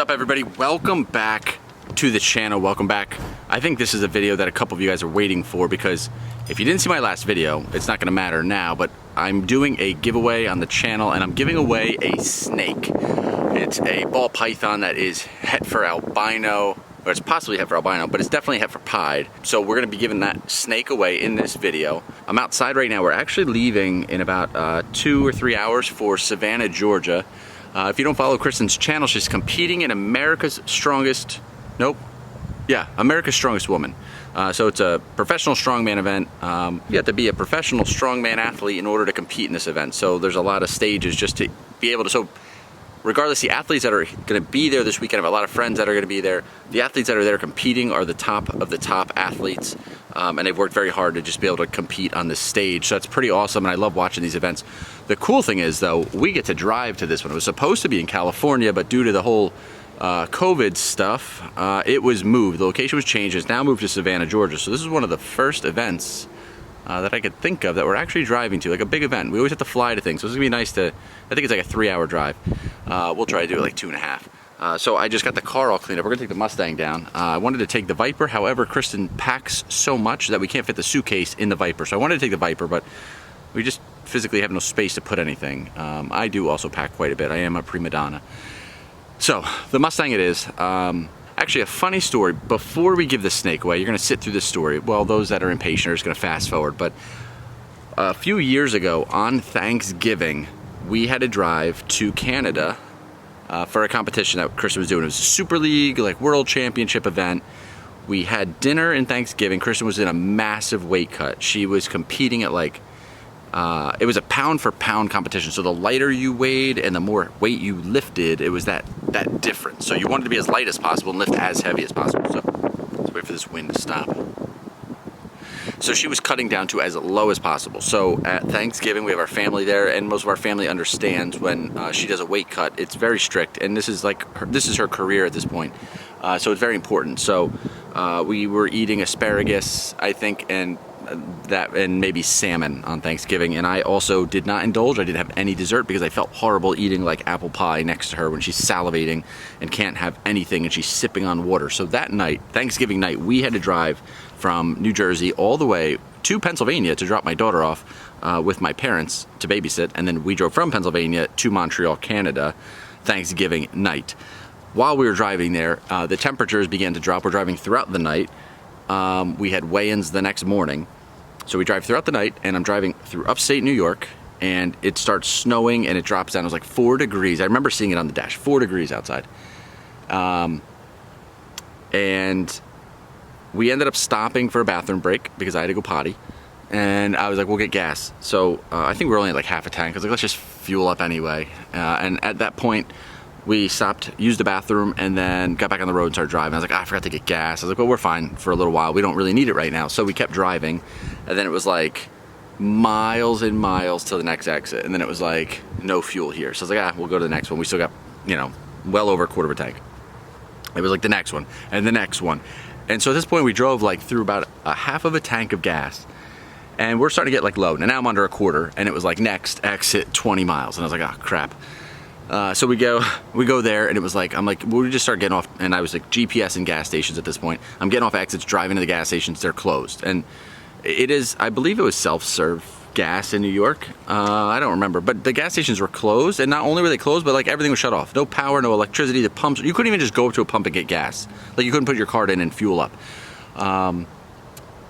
up, everybody? Welcome back to the channel. Welcome back. I think this is a video that a couple of you guys are waiting for, because if you didn't see my last video, it's not going to matter now, but I'm doing a giveaway on the channel and I'm giving away a snake. It's a ball python that is het for albino, or it's possibly het for albino, but it's definitely het for pied. So we're going to be giving that snake away in this video. I'm outside right now. We're actually leaving in about 2 or 3 hours for Savannah, Georgia. If you don't follow Kristen's channel, she's competing in America's Strongest, America's Strongest Woman. So it's a professional strongman event. You have to be a professional strongman athlete in order to compete in this event. So there's a lot of stages just to be able to, so regardless, the athletes that are going to be there this weekend, I have a lot of friends that are going to be there. The athletes that are there competing are the top of the top athletes, and they've worked very hard to just be able to compete on this stage. So that's pretty awesome, and I love watching these events. The cool thing is, though, we get to drive to this one. It was supposed to be in California, but due to the whole COVID stuff, it was moved. The location was changed. It's now moved to Savannah, Georgia. So this is one of the first events that I could think of that we're actually driving to, like a big event. We always have to fly to things, so it's gonna be nice to, I think it's like a 3-hour drive. We'll try to do it like 2.5. So I just got the car all cleaned up. We're gonna take the Mustang down. I wanted to take the Viper, however, Kristen packs so much that we can't fit the suitcase in the Viper. So I wanted to take the Viper, but we just physically have no space to put anything. I do also pack quite a bit. I am a prima donna. So the Mustang it is. Actually, a funny story. Before we give the snake away, you're going to sit through this story. Well, those that are impatient are just going to fast forward. But a few years ago on Thanksgiving, we had to drive to Canada for a competition that Kristen was doing. It was a Super League, like World Championship event. We had dinner in Thanksgiving. Kristen was in a massive weight cut. She was competing at like, it was a pound for pound competition. So the lighter you weighed and the more weight you lifted, it was that difference. So you wanted to be as light as possible and lift as heavy as possible. So let's wait for this wind to stop. So she was cutting down to as low as possible. So at Thanksgiving, we have our family there, and most of our family understands when she does a weight cut, it's very strict. And this is like this is her career at this point. So it's very important. So we were eating asparagus, I think, and maybe salmon on Thanksgiving, and I also did not indulge. I didn't have any dessert because I felt horrible eating like apple pie next to her when she's salivating and can't have anything and she's sipping on water. So that night, Thanksgiving night, we had to drive from New Jersey all the way to Pennsylvania to drop my daughter off with my parents to babysit, and then we drove from Pennsylvania to Montreal, Canada, Thanksgiving night. While we were driving there, the temperatures began to drop. We're driving throughout the night. We had weigh-ins the next morning. So we drive throughout the night, and I'm driving through upstate New York, and it starts snowing, and it drops down. It was like 4 degrees. I remember seeing it on the dash, 4 degrees outside. And we ended up stopping for a bathroom break because I had to go potty. And I was like, we'll get gas. So I think we were only at like half a tank. I was like, let's just fuel up anyway. And at that point, we stopped, used the bathroom, and then got back on the road and started driving. I was like, I forgot to get gas. I was like, well, we're fine for a little while. We don't really need it right now. So we kept driving, and then it was like miles and miles to the next exit, and then it was like no fuel here. So I was like, we'll go to the next one. We still got, well over a quarter of a tank. It was like the next one, and the next one. And so at this point, we drove like through about a half of a tank of gas, and we're starting to get like low. And now I'm under a quarter, and it was like next exit 20 miles. And I was like, oh, crap. So we go there, and it was like, we just start getting off, and I was like GPS and gas stations at this point. I'm getting off exits, driving to the gas stations, they're closed. And it is, I believe it was self-serve gas in New York. I don't remember, but the gas stations were closed, and not only were they closed, but like everything was shut off. No power, no electricity, the pumps, you couldn't even just go up to a pump and get gas. Like you couldn't put your card in and fuel up.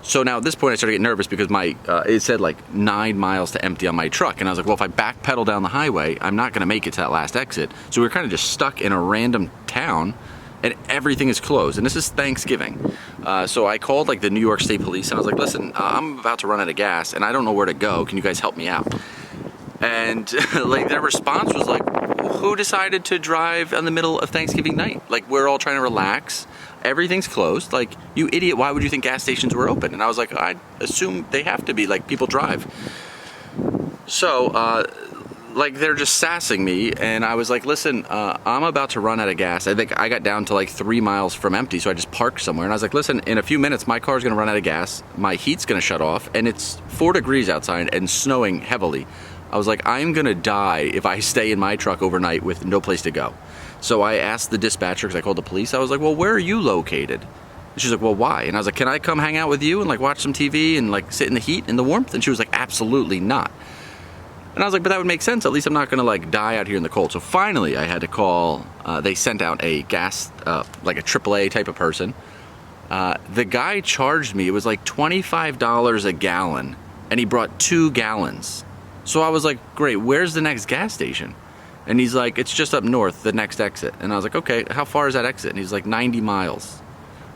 So now at this point I started getting nervous because it said like 9 miles to empty on my truck. And I was like, well, if I backpedal down the highway, I'm not gonna make it to that last exit. So we were kind of just stuck in a random town and everything is closed. And this is Thanksgiving. So I called like the New York State Police, and I was like, listen, I'm about to run out of gas and I don't know where to go. Can you guys help me out? And like their response was like, who decided to drive in the middle of Thanksgiving night? Like we're all trying to relax. Everything's closed. Like, you idiot, why would you think gas stations were open? And I was like, I assume they have to be, like people drive. So like they're just sassing me, and I was like, listen, I'm about to run out of gas. I think I got down to like 3 miles from empty, so I just parked somewhere, and I was like, listen, in a few minutes my car's gonna run out of gas, my heat's gonna shut off, and it's 4 degrees outside and snowing heavily. I was like, I'm gonna die if I stay in my truck overnight with no place to go. So I asked the dispatcher, because I called the police, I was like, well, where are you located? And she's like, well, why? And I was like, can I come hang out with you and like watch some TV and like sit in the heat, in the warmth? And she was like, absolutely not. And I was like, but that would make sense. At least I'm not gonna like die out here in the cold. So finally I had to call, they sent out a gas, like a AAA type of person. The guy charged me, it was like $25 a gallon, and he brought 2 gallons. So I was like, great, where's the next gas station? And he's like, it's just up north, the next exit. And I was like, okay, how far is that exit? And he's like, 90 miles.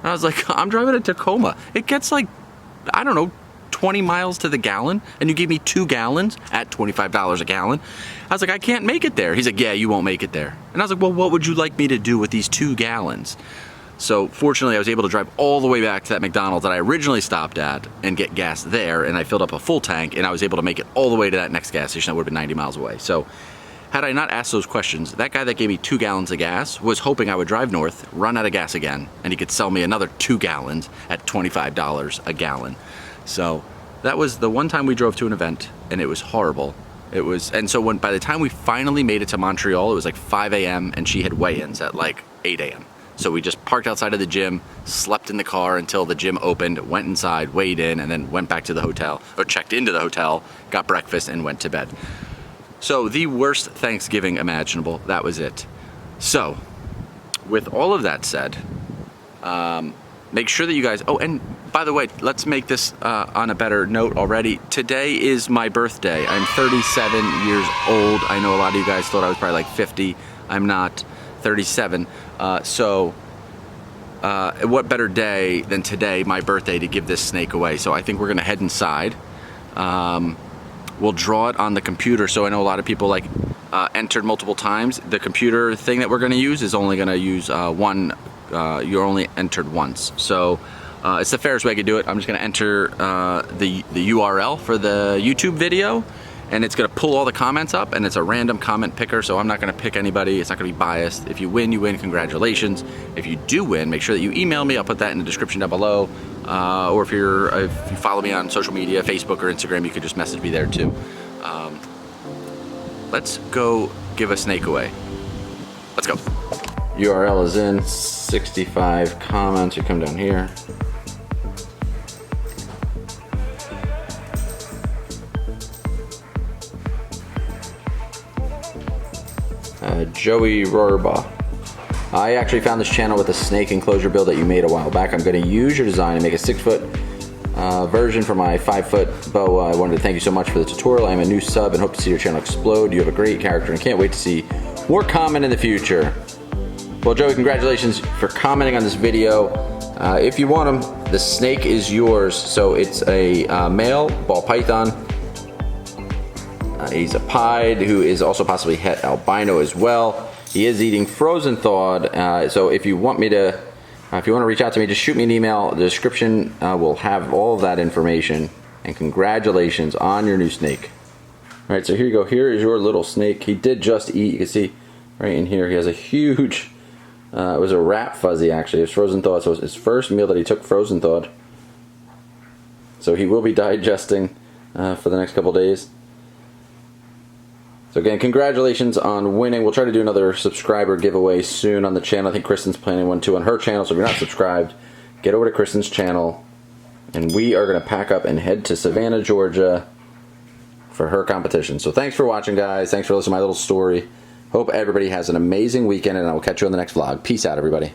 And I was like, I'm driving to Tacoma. It gets like, I don't know, 20 miles to the gallon, and you gave me 2 gallons at $25 a gallon. I was like, I can't make it there. He's like, yeah, you won't make it there. And I was like, well, what would you like me to do with these 2 gallons? So fortunately, I was able to drive all the way back to that McDonald's that I originally stopped at and get gas there, and I filled up a full tank, and I was able to make it all the way to that next gas station that would have been 90 miles away. So had I not asked those questions, that guy that gave me 2 gallons of gas was hoping I would drive north, run out of gas again, and he could sell me another 2 gallons at $25 a gallon. So that was the one time we drove to an event, and it was horrible. And so by the time we finally made it to Montreal, it was like 5 a.m. and she had weigh-ins at like 8 a.m. So we just parked outside of the gym, slept in the car until the gym opened, went inside, weighed in, and then went back to the hotel, or checked into the hotel, got breakfast, and went to bed. So the worst Thanksgiving imaginable, that was it. So with all of that said, make sure that you guys, oh, and by the way, let's make this on a better note already. Today is my birthday. I'm 37 years old. I know a lot of you guys thought I was probably like 50. I'm not, 37. What better day than today, my birthday, to give this snake away? So I think we're gonna head inside. We'll draw it on the computer. So I know a lot of people like entered multiple times. The computer thing that we're gonna use is only gonna use one, you're only entered once. So it's the fairest way to do it. I'm just gonna enter the URL for the YouTube video, and it's gonna pull all the comments up, and it's a random comment picker, so I'm not gonna pick anybody. It's not gonna be biased. If you win, you win, congratulations. If you do win, make sure that you email me. I'll put that in the description down below. Or if you follow me on social media, Facebook or Instagram, you could just message me there too. Let's go give a snake away. Let's go. URL is in, 65 comments, you come down here. Joey Rorba. I actually found this channel with a snake enclosure build that you made a while back. I'm going to use your design and make a 6-foot version for my 5-foot boa. I wanted to thank you so much for the tutorial. I am a new sub and hope to see your channel explode. You have a great character and can't wait to see more comment in the future. Well, Joey, congratulations for commenting on this video. If you want him, the snake is yours. So it's a male ball python. He's a pied who is also possibly het albino as well. He is eating frozen thawed. So if you want me to, if you want to reach out to me, just shoot me an email. The description will have all of that information. And congratulations on your new snake. All right, so here you go. Here is your little snake. He did just eat. You can see right in here, he has a huge, it was a rat fuzzy actually. It was frozen thawed, so it was his first meal that he took frozen thawed. So he will be digesting for the next couple days. So again, congratulations on winning. We'll try to do another subscriber giveaway soon on the channel. I think Kristen's planning one too on her channel, so if you're not subscribed, get over to Kristen's channel. And we are going to pack up and head to Savannah, Georgia for her competition. So thanks for watching, guys. Thanks for listening to my little story. Hope everybody has an amazing weekend, and I will catch you on the next vlog. Peace out, everybody.